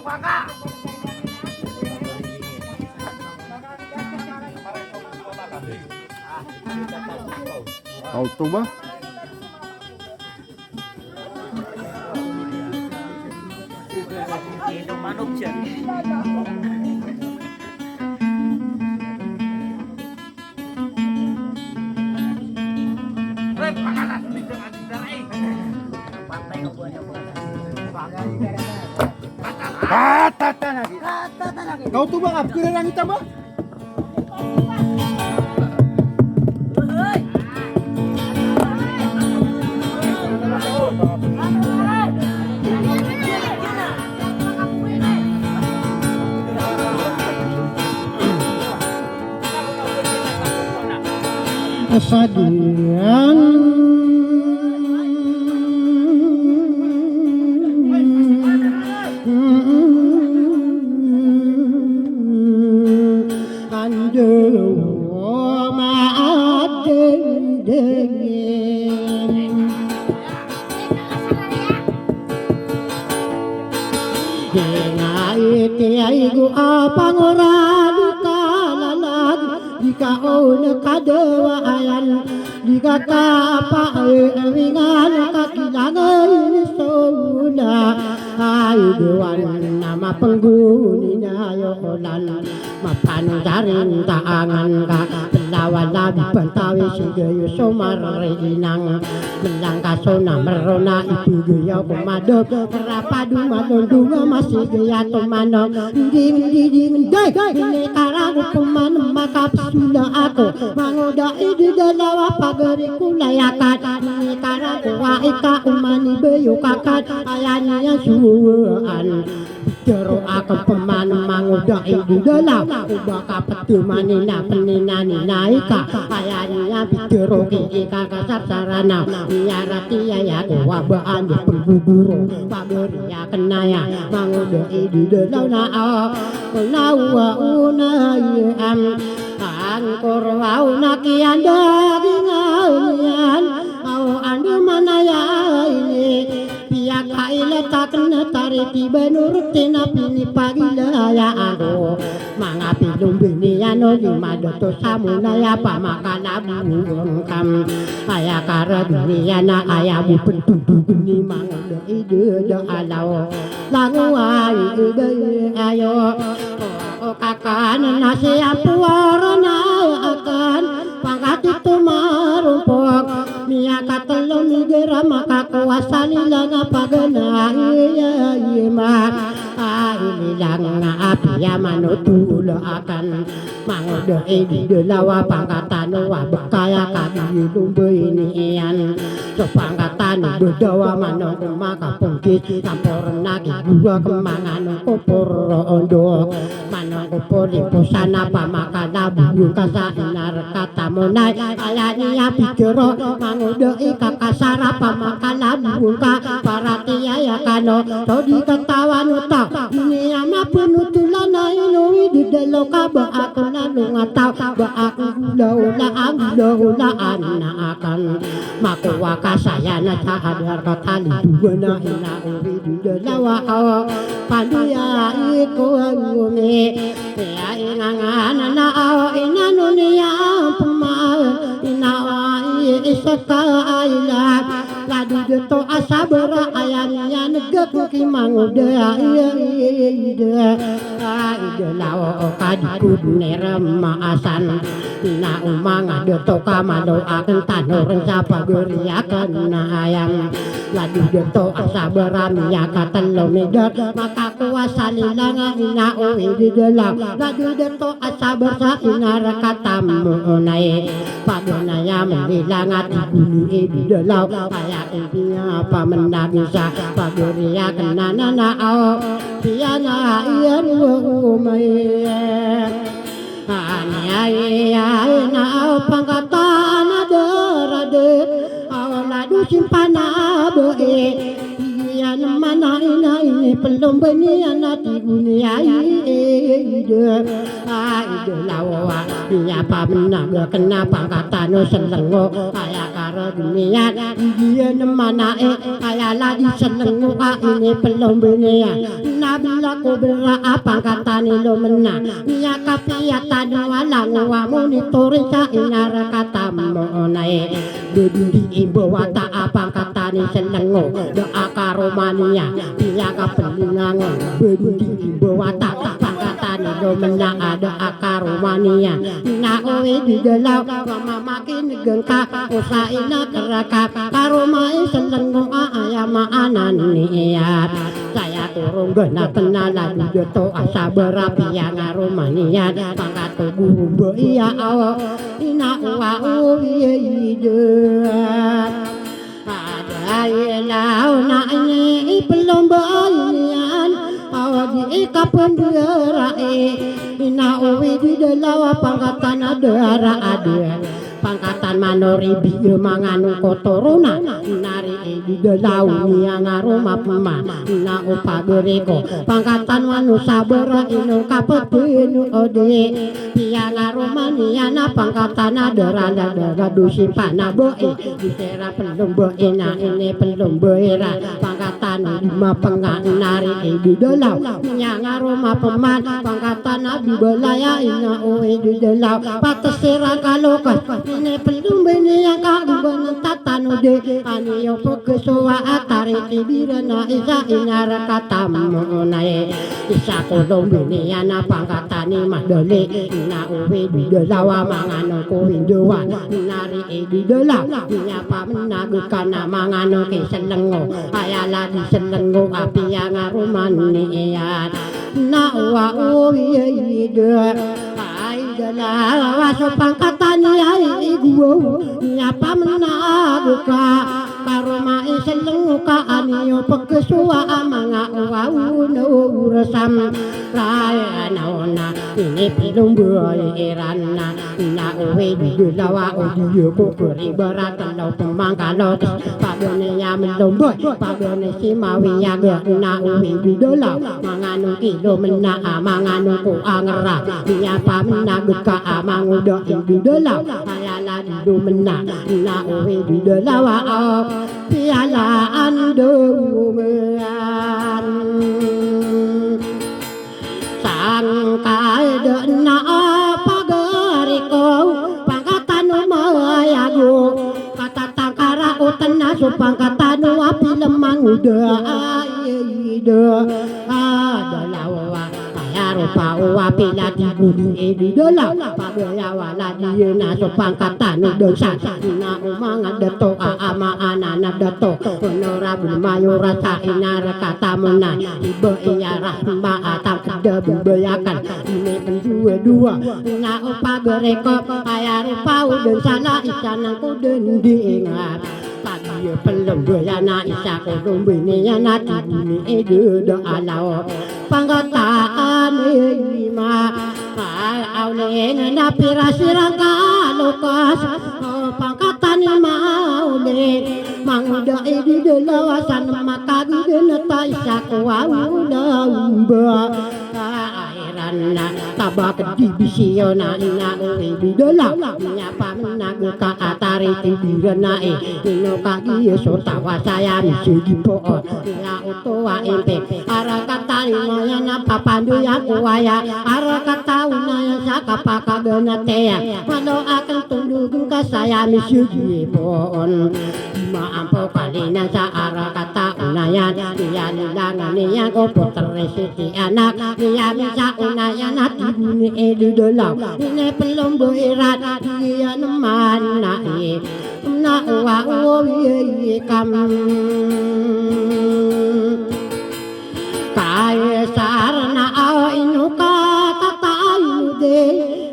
Auto ba? Manok siya. Kau tuh bang, kira lang kita ba? Kesadian andewo maaden dengin dengai tiai gu apang ora duka lalag jika ona kadewaan jika apa ringan kakilangan sula ay dewan nama pengguninya yolan mapandarin taangan ka lawan labi pantawi sigayo somarinang melang kasona merona itu gaya kumado terapadu madondunga masih gaya tomanong ding day ini karagu kuman makap sudah aku mangodai di dalawa pagariku layakan ini karagu wa ika umani bayu kakat ayani yang suwaan Jero akan peman mangodai di dalam ubah kapetu manina peninani naika ayaninya bidero kiki kakasar sarana nyarati ya wabaan di pengguguro pageria kenaya mangodai di dalam nawa unayam angkor wauna kian dagingan au andu manaya ini pihak kaila tak kena tarik tiba nurutin api pagila ya aku mangapi lumbini ano di madoto samuna ya pamakan abu kam ayah kara dunia na ayah bu pentudu geni mangga ide dah alau langu ide ayo kakan nasi apuarana akan pangkat itu marumpok Mia katelo migera maka kuasa nilang apagana iya mak nilang api ya manutulo akan mangodo di delawa pangkatan wa bekaya kami lumbe ini ian so pangkatan bedawa manong maka pungkit campur nagi dua kemangan kopor ondo manong kopor di pusana pamaka nabu kasa inar kata monai ayani api jero udah kakasara pamakala buka para tiaya kano todi ketawa nuta ini ama penutulan ino di deloka ba aku lalu ngatau ba aku laula anak akan makuwa kasayana cahadar katali dua na ina uri di delawa pandu ya iku ngumi ya ingangan na ina nunia pemal ina isaka ailat ladu deto asabara ayanya negek kimang udah ide lao kadiku nerem maasan na umang deto kamado akan tanoren sapa beriakan na ayam ladu deto asabara miyaka telo medat maka kuasa lilang ina uwi di dalam ladu deto asabara ina rakatamu nae pagunaya mendilang ati bulu di dalam kayak intinya apa menangisa paguria kenana na au piana iya rumai ania na au pangkatan derade awaladu simpana boe iya mana ina ini belum anak dunia ide ide lawa dia pamenaga kenapa kata no selengo kaya karo dunia dia nemana kaya lagi selengo ini belum nabila ko bera apa kata ni lo menang dia kapia tadu walang wa monitoring sa inara kata mo nae di ibu wata apa kata ni selengo doa karomania dia kapelingangon di ibu wata apa kata ni lo menang ada akaromania na oe di dalau mama makin gengka usaina keraka karomai selengo ayam anan niat saya turun gena kenalan joto asa berapi yang aromania pangkat guru iya awo ina wa ide ada lau na ini belum balian awadi kapan derae ina uwi di dalam pangkatan ada pangkatan manori bieu manganu kotorona nari di dalau yang aroma pema na upa bereko pangkatan manusia bera inu kapetinu ode yang aroma niana pangkatan ada dusi pana boe di tera pelum boe na ini pelum boera pangkatan lima pengan nari di dalau yang aroma peman pangkatan di belaya ina oe di dalau patesera kalokas ini pelum bini yang kaguban tatanu de aniyo pokeswa atari tibirana isa inara katamu nae isa kolom bini yana pangkatani madole ina uwe di delawa mangano kuwindowa nari di delaw nyapa menagukana mangano ke selengo ayala di selengo api yang aruman niat na wa uwe ide adalah waso pangkatan ai gua nyapa menaguka karoma selenguka aniyo pekesua amanga wau no resam raya naona ini belum berana na uwe di lawa odi ko berat kalau pemangkalo padone ya melombo padone si mawi ya na uwe di lawa manganu kilo mena manganu ko angera nyapa menaguka amang udah di dalam ayala di domena na uwe di delawa pialaan domean sangkai dena pagariko pangkatan mayago kata tangkara utana supangkatan api lemang udah ide ada lawa rupa wapi lagi budi di dalam pagaya wala di na supangkatan dosa na umang dato ama anak dato honorable mayora sa inara kata mena ibu iya rahma atang kada bebayakan ini dua na upagereko aya rupa udon sana isana kuden diingat pagi pelem doyana isa kodom biniana tibuni ede do alao pangkataan lima auleng na pirasirang kalokas pangkatan maule manguda di delawasan makagi deneta isa kuwaula na tabak di bisiona ina di dalam nyapa menaguka atari tibirana ino kagi so tawa saya misi dipoon ya utowa empe arakata limoya na papandu ya kuwaya arakata unaya sakapa kagenatea walau akan tundukun ka saya misi dipoon maampo kalina sa arakata unaya dia nilangan niya ko puteresiti anak dia bisa unaya nati buni di dalam ini belum berat dia neman naik na wa kam kaya sarana inu kata tayu de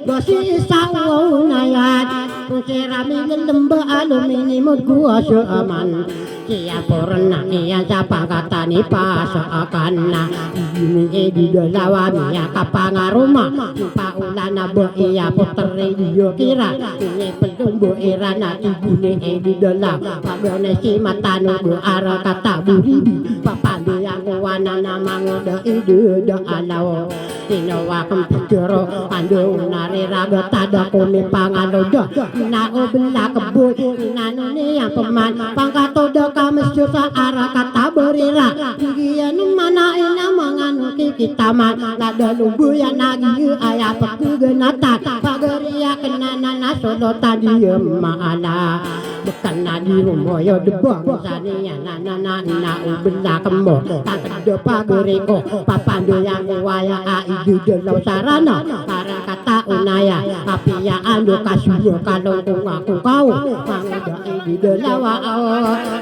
dosi sawo nayat serami lemba alumini gua seaman kia porna iya japa kata ni pasakan na ini di dalawa miya kapangaruma paulana bo iya putere iyo kira ini pelum bo irana ibu ni di dalawa pagone si matanu bo ara kata buribi papandu yang kuwa wanana mangoda ide da alaw Tinawakam pagkiro ando nari raga tada kumi pangalo da na obla keboy nano niya paman pangkatoda kamasyo sa ara kata berira giyan mana ina mangan kikitaman nadalumbuyan nagi aya pagganata pagariya kanana na solo tadi maala bukan nadi rumoyo debang saniya nana na obla kemo takdo pagariko papando yang waya di dalam sarana para kata unaya apia ando kasuyo kalong kung aku kau manguda di dalam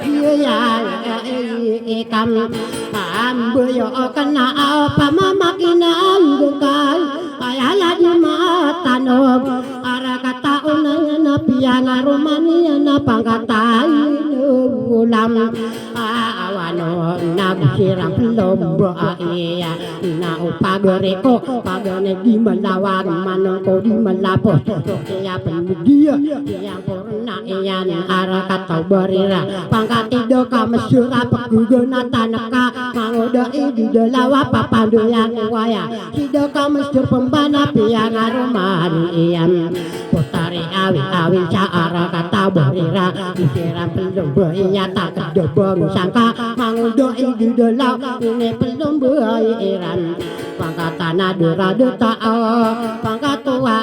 iya ya ikam amboyo kena apa mama kina angkai ayala di mata no para kata unaya na pia ngarumania na pangkatai ulam awano nabsirang lombo iya na upagere ko pagane di malawag manong ko di malapos kaya pendia yang purna iyan ara kataw barira pangkatido ka masura paguguna tanaka mangoda di dalawa papandu yang waya sido ka masur pembana piyang aruman iyan putari awi sa ara kataw barira isirang pelumbo iya tak kedobong sangka mangoda di dalawa ini pelumbo iran pangkatana durado tao pangkatua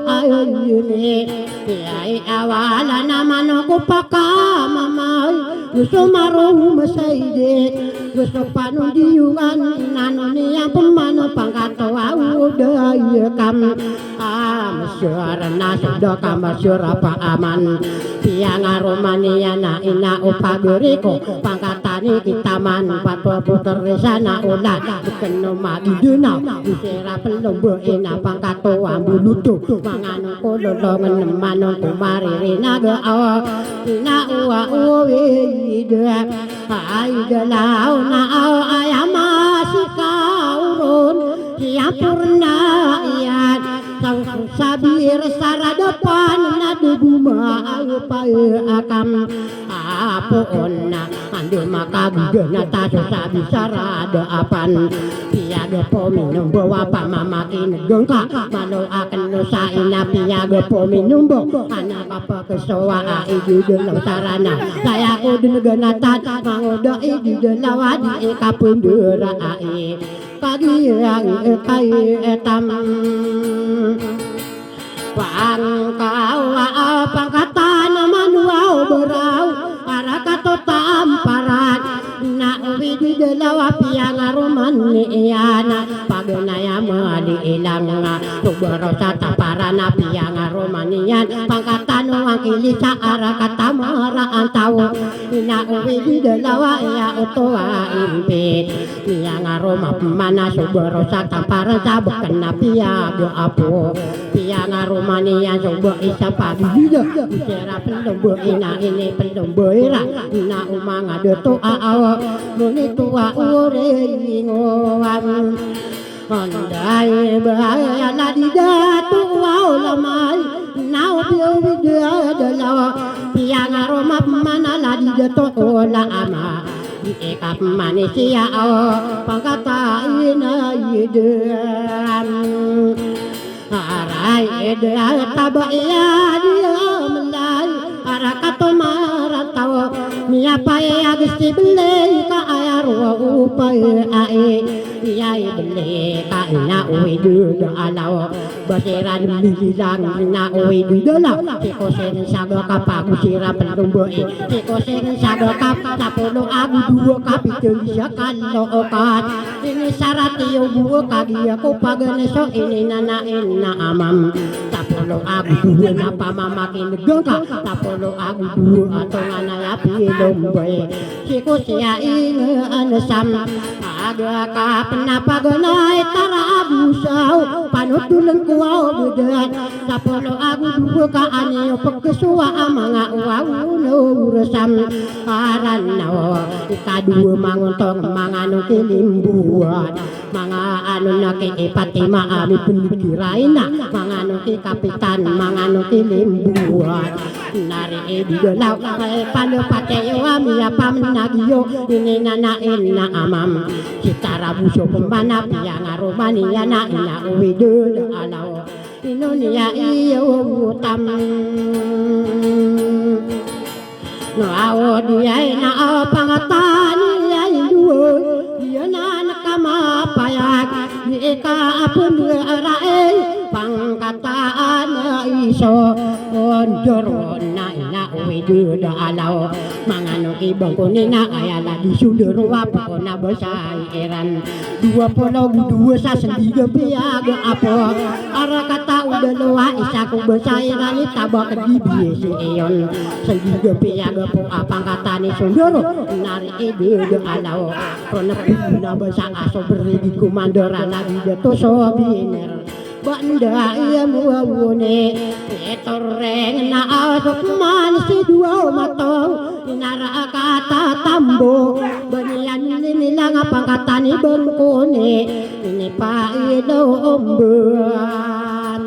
ayuni yai awala naman ako paka mamay gusto marong masayde gusto panundiungan nano niya pumano pangkatua udaya kam masyara na sudo ka masyara pa aman piyang aromania na ina upaguriko pangkatani kitaman patwa puter sana ulat bukan magidun isira pelumbo ina pangkatoa buluto mangano ko lolongan manong kumariri naga ina uwa uwi ida ay dalaw na ayama si kauron siya purna iyan sabir saradapan na dubuma ayo pa akam apoon na andi makagda na taso sabi sarada apan piyaga po minumbo wapa mamakin gengka malo akan nusain na piyaga po minumbo anak apa kesoa iji dalam sarana saya ko dineganatan mangoda iji dalawa di kapundura pagi yang kai etam pangkawa pangkatan manuaw berau para katotam parat na uwi di dalawa piyang aruman ni iyana pagunaya mali ilang tubero sa taparana piyang aruman niyan pangkatan ang kilisa ara katamara ang tao na uwi di dalawa iya utuwa impit piyang aruma mana subero sa taparan sa bukan na piyag apo piyang aruman niyan subo isa pagida isira pelumbo ina ini pelumbo ira na umanga deto aaw ngunit tuwa uringoan Andai bahaya di datu wow lamai nau piu video dalawa piang aroma mana ladi dato ola ama ekap manusia pangkata ina yedam arai eda tabaya dia melai arakato marantau miapa ya gusti beli ka ayarwa upai ae yai beli ka na uidu alaw basiran bilang na uidu dalam tiko sen sago kapa kusira pelumbo tiko sen sago kapa tapolo agu dua kapiteng bisa kalau okat ini syarat iyo buo kagi aku paganeso ini nana ina amam tapolo agu dua napa mamakin gengka tapolo agu dua atau ngana ya pilomboy tiko siya inge anesam aga ka penapa ganay tarabusaw panutulan ko budan tapolo agu dua ka aniyo pagkasuwa mga uwawulo resam karanaw ikadua manguntong mga nung kilimbuan mga ano na kipati maami pundikirain na mga nung kapitan mga nung kilimbuan nari di dalau pada patewa mia pamnagio ini nana inna amam kita rabuso pembanap yang aromania na ina uwidul alau inonia iyo utam no awo dia na pangatani ya induo dia na nakama payak ika apun rae pangkataan iso ondor na ina uwidu da alaw mangano ibang kunina ayala di sundur wapo na besai eran 22 sa sendiga piaga apo ara kata udah loa isa kong besai rani tabak di biesi eyon sendiga piaga po apang kata ni sundur nari ide da alaw pronepi na besa aso beri di kumandora lagi jatuh sobiner banda iya muawune etoreng na asok manis dua matong inara kata tambo banian nilang pangkatan ni bengkone ini pa ido ombuan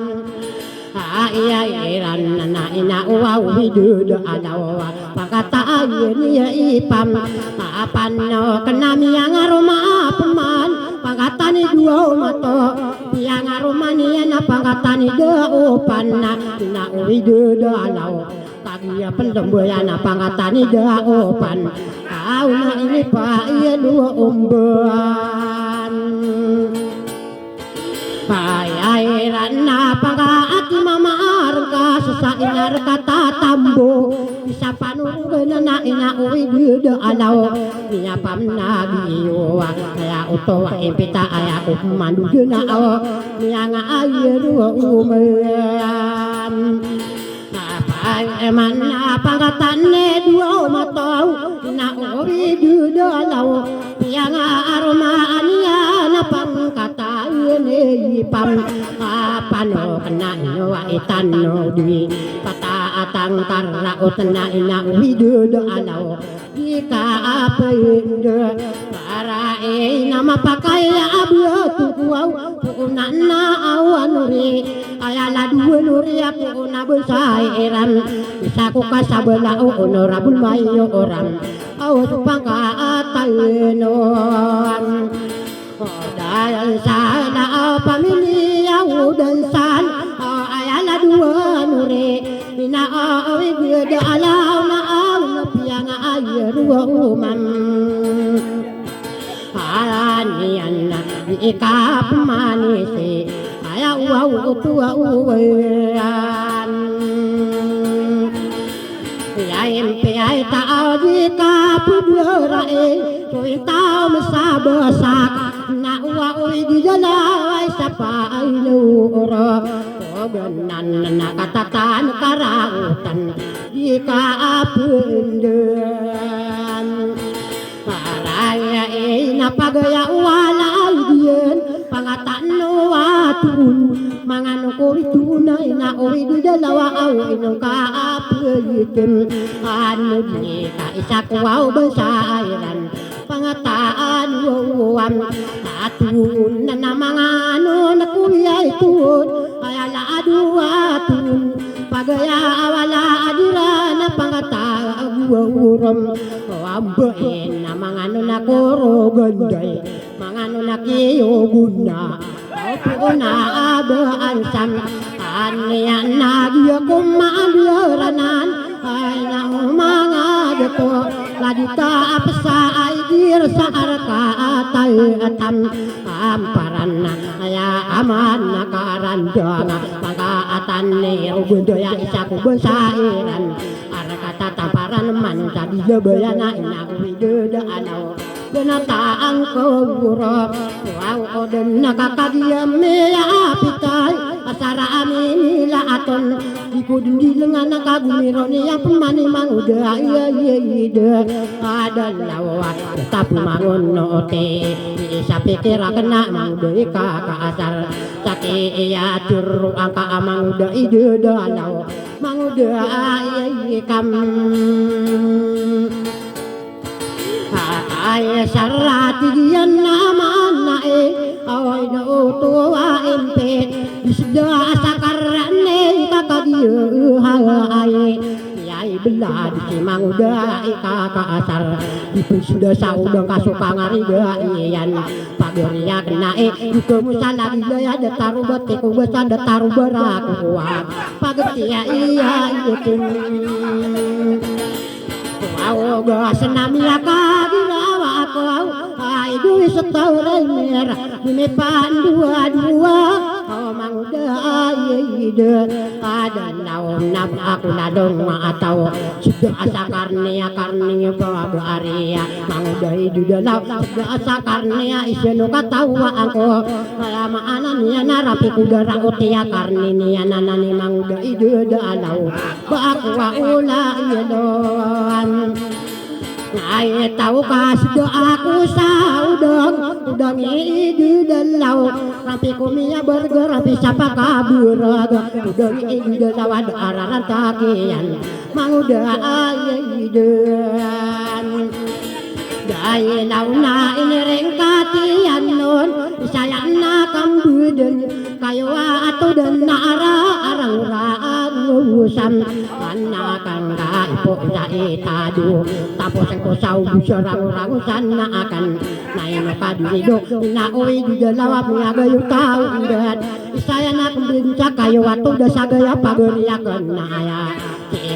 iya iran na ina uwaw hidudo alawa pangkata ayen iya ipam apano kenami yang aroma peman pangkatan dua mato yang aromania na pangkatan deupan na uwidudo alaw kagia pendemboyan na pangkatan deupan au na ini pa iya dua umbuan Payairan na pag-aati mamaarga sa inar kata tambo isa panunggan na inauwi dida alaw niya pamnagiyo kaya uto impita aya kumandu na aw niya nga ayero umayan eman na pangkatan ne dua mataw inauwi dida alaw niya nga aromaan niya na pangkatan pam apano kena wa itano di pataatang karaot na ina widudo alaw ika apende para nama pakai abyo tukuaw puunan na awanuri ayala dua nuri aku na besai eran bisa ko kasabala honorable mayo orang awas pangkaatalon dan sana pamilya dan san ayala dua nure bina awi bida alaw na aw piang ayer umam anian na ikap manisi ayaw tua uwan Yaim piay tao di kapudurae Tuwing tao masabasak Na uwaoy di dalaway sa pailuro Oganan na nakatatan karautan Di kaapundan Paraya napagaya walay diyan Pangatan no atun Mga nukuri tunay na uri di dalawa away nung kaapulitin Ano di ka isa kuwaw basairan Pangataan wawam Atun na mga ano na kuyay tun Ayala aduatun Pagaya awala adira na pangatag wawuram Wambain na mga ano na koroganday Mga ano na kiyoguna Opo na abaan sam Aniyan nagya kumaandiranan Ay na mga dato Ladita apsa ay dir sa arka atay atam Amparan na kaya aman nakarandang Pag-aatan ni Rugundoya isa ko basairan Arka tatamparan man sa dilabayan na inawido alaw Benataang kogurok Wow o din nakakagiyam niya apitay Asara amin nila aton Di ko din dilangan nakagumiro niya Pumanimang uda iya Adalawa Tetap mangunote Isa pikira kena mangudai kakaasar Saki iya turu ang kaamang uda ide dalaw Manguda iya kam Ay sarati diyan naman na away na utuwa impit isda sa karan kakadiyo ay belah di mangda ika kaasar dipun sudah saudang kasuka ngariga iyan pageria kenae duka musala gaya dataru batiku besan dataru beraku kuat pagetia iya ikin wow gas namia kagirawa aku ai duwi setore merah ini dua oh mangda ide ada naon nab aku nadong atau sudah asa karnia bawa aria mangda ide dalau sudah asa karnia isenu katawa aku lama anania narapi kudara utia karnia nanani mangda ide dalau bakwa ula yedon ay tahu kasdo aku udang ini dalau rapi kumia burger rapi siapa kabur udang ini dalau ada araran takian manguda aydan dai launa ini rengkatian non sayang na kambuden kayo atau dan nara arang usam kana kang kaipo jai tadu tapos ko sau busarang sana akan naino kadirido na oi di dalawa mga yung tao indat saya na kumbinca kayo atau da sagaya pageriakan na aya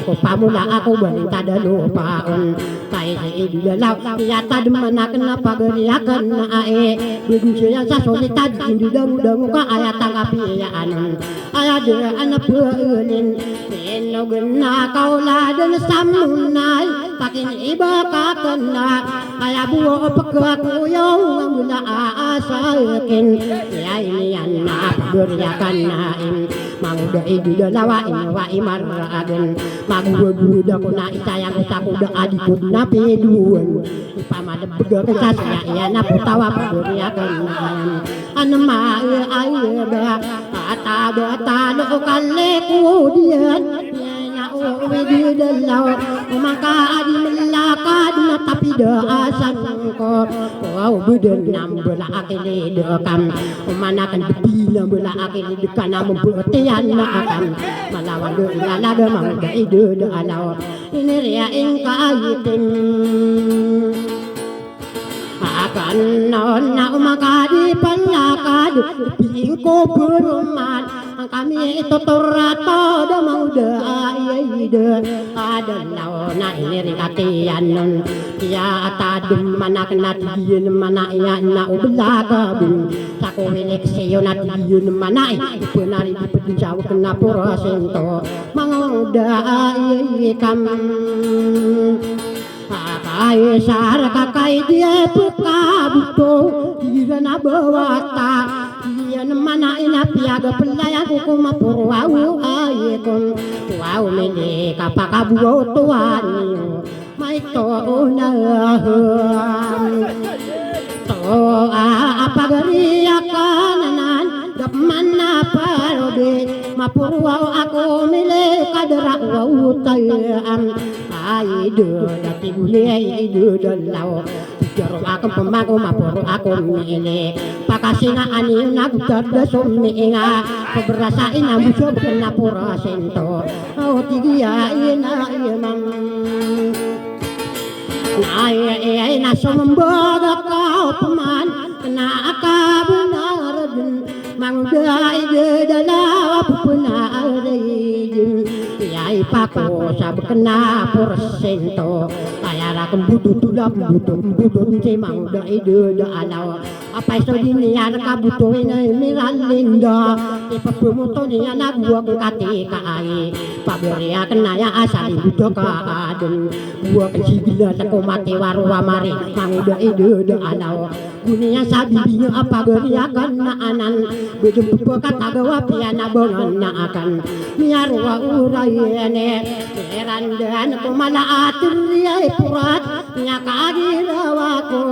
ko pamula ako balita dalupaon kay di dalaw yata dumanakan na pageriakan na ae bigin siya sa solitad hindi dang ka aya tangapiyaan aya de anak puulin enogen na kauladan samunay pakin iba ka kana kaya buo pagkakuyong mula aasakin kaya iniyan na pageriakan naim mangda di dalawa inawa imaraagan magwagud ako na isayang ko da adikod na peduan ipamadabag ka sa iya na putawa pageriakan naim anama ay ba atado kalle ko diyan na uwi di dalaw umakaadi melakad na tapi daasan ko wow budan nambula akili dekam umanakan bebina bula akili dekan membutian na akan malawan do ilalaga mangda ide de alaw ini ria ingka ayitim akan non na umakadi palakad pingko beruman kami itu turato da mangda ayide ada naona ini rikatian non ya atadum manak natiyen mana ya na ublaga bin sako eleksyon natiyen mana penari dipedinjaw kena porosento mangda ayide kam ay sar kakay dia pukabuto ira na bawata yan mana inapiaga pelaya kuku mapurwau ayekon wow mende kapakabuo tuan may to na to apa gariya kananan gapman na parobe mapurwau ako mile kadra wow tayam aido dati gule aido dalaw jaro akong pemangko mapuro ako mile pakasina ani nagdada sumiinga paberasain ang busog na porosento o tigiya ina imang ay na sumambaga ka upaman na akabunaradun mangda ide dalawa pupunaradin yai pako sabkena porosento kaya rakam butuh si mangda ide dalawa apa iso dinian kabutuhin ay miralinda ipapumoto niya nagbuwag kati kaay paberia kenaya asali budo kaadun buwag sibila sa kumati warwa mari mangda ide dalawa gunia sabibinya apa geria kanaanan bejum katawa piana bongan na akan miarwa urayene erandan kumala atriya purat nyakagirawa ko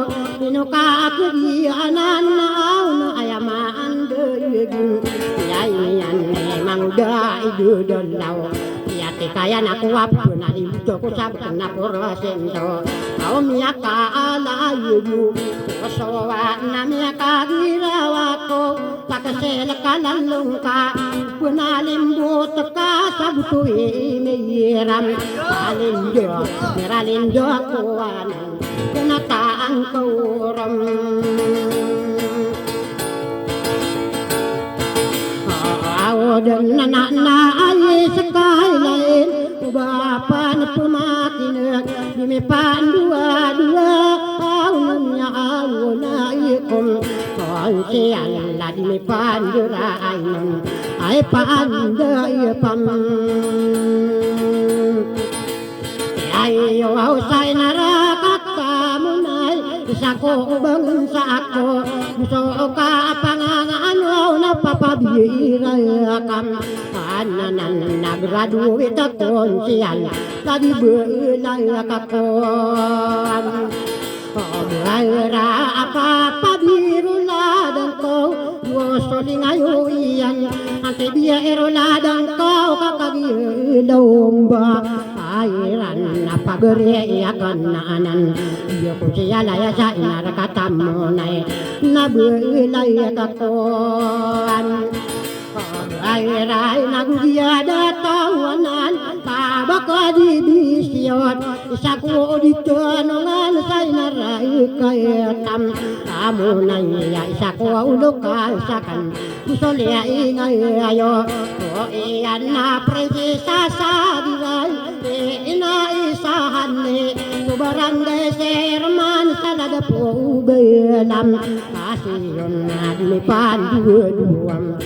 inuka aku dianan nauna ayamaan deyegin yayan mangda idu dalaw yati kaya naku wapu nari buto ko sabken na porosento kau miyaka alayu kosowa na miyaka girawa ko kalalung ka punalimbut ka sa butuwi mayram meralindo kuwanan kunataang kauram awadan na ay sakailin ubapan pumakinig limipan dua-dua awon niya awon na ikom siyan ladi mi pandurai ay pandai pam ayo usay narakat kamunay isako bangun sa ako gusto ka pangangano na papabirakam kananan nagraduate ako siyan ladi belay kakon Ra apa pabiru ladang kau Woso lingayo iyan Ante biya ero ladang kau Kakagi domba Airan napagere iyakan naanan Iyo ko siya laya sa inarakatamunay Nabulay kakuan Airay nagdiada tawanan Tabaka di bisyot Isaku dito nungan say naray kayatam Kamu na iya isaku ulok kasakan Gusto liya ingay ayo O iyan na prinsesa sa diray Inaisahan ni Subarangay serman sa ladapo belam Kasi yun na dilipan dua-duam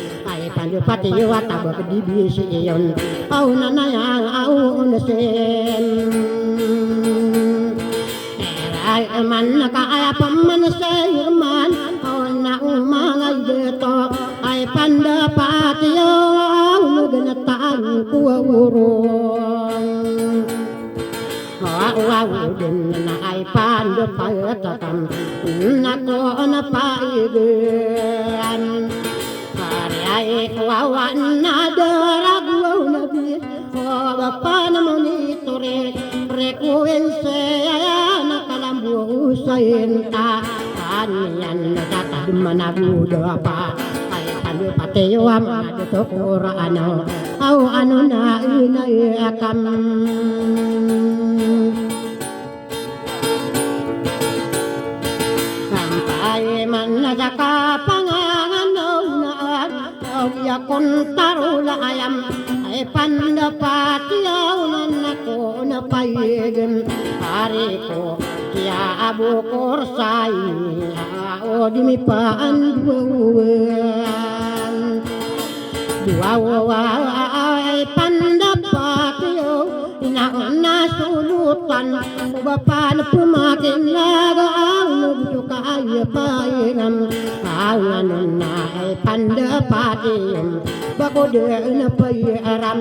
Pati wata di bisi yon au nanayang au nasen eray man nakaaya paman sayman au na umangay deto ay pandapati yo au naganataan kuwurong wow din na ay pandapatatam nako na paigan ay kawawan na daragwaw na bir o bapa na monitore rekuense na kalambu sayenta kanyan na tatadman na budo pa ay kanu pateyo ang natutokura ano aw ano na inayakam kampay man na yakon tarula ayam ay pandapati aunan ako na payegen hari ko kya abu korsay o dimipaan dua ay pandapati inaon na sulutan ubapan pumakin laga ang nagsuka payenam awanon na ay pandapati bako de na payaram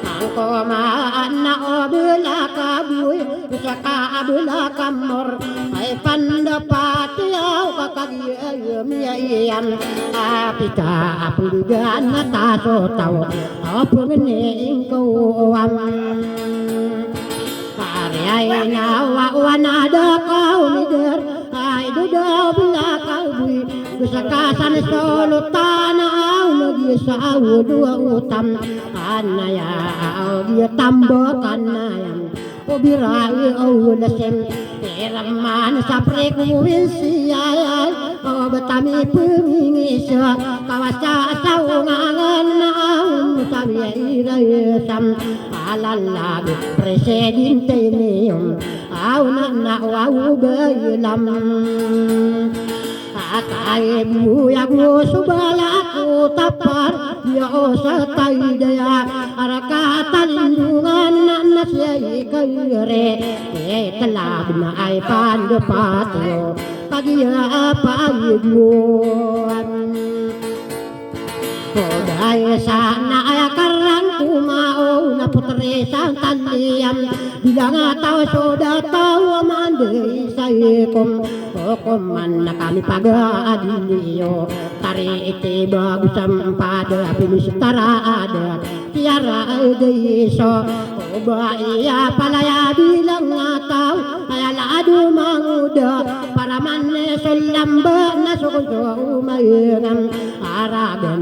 ang komaan na obula kabuy saka abula kamor ay pandapati kakagiyam yayam apita apulugan na taso tao apungin ko ay nawawanada kau lider ay dudaw bilakaw buy Bisakasan solutan au lagi sawu dua utam Anaya dia tambakan ayam Obirai au lesem Teraman sapre kuwin siyay O betami pemingisa Kawasa saungangan au Sabi irayasam Alalabi presidente niyong Au nanawau bayilam Atay buyak mo subalaku tapar Yo sa tay daya Arakatalindugan na nasyay kayre Talab na ay pandapatyo Pagiya payid mo Dahil sana ay karang kumao na putre sa taliyam Bilang ataw soda tawa manday sa ikom Kuman na kami pag-aadiliyo Tari iti bago sampada Pinistarada Tiara dayso Oba iya palaya bilang ataw Kaya laado manguda Para man sullamba na sukuso umayinam Aragan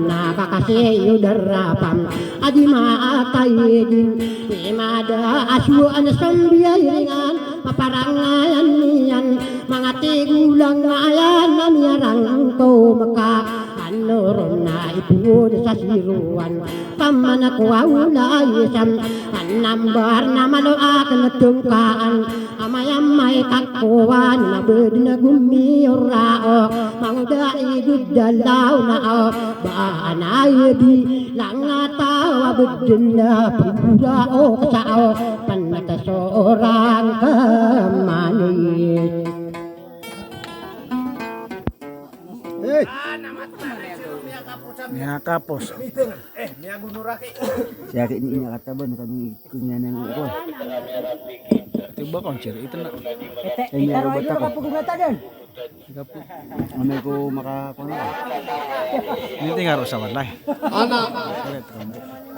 makasiyo darapam adi maakayedin imada asuan sambiyaringan paparangayan niyan mga tigulang ngayan naniyarang ko maka anoron na ipuon sa siruan pamanakwaulay isang anambar na maluak na tungkaan amayamay kakuan na bed na gumiyoraok mangdai gudalaw na o baanay di lang natawa bedin na pura o kasao panatasorang kamanit. Niya kapos. Niya gunuraki. Siya ini niya kataban kami kunya nang ko. Tiba koncer itu na. Niya ro bata ko. Gapu. Ame ko maka kuno. Ini tinggal sa walay. Ana. Correct.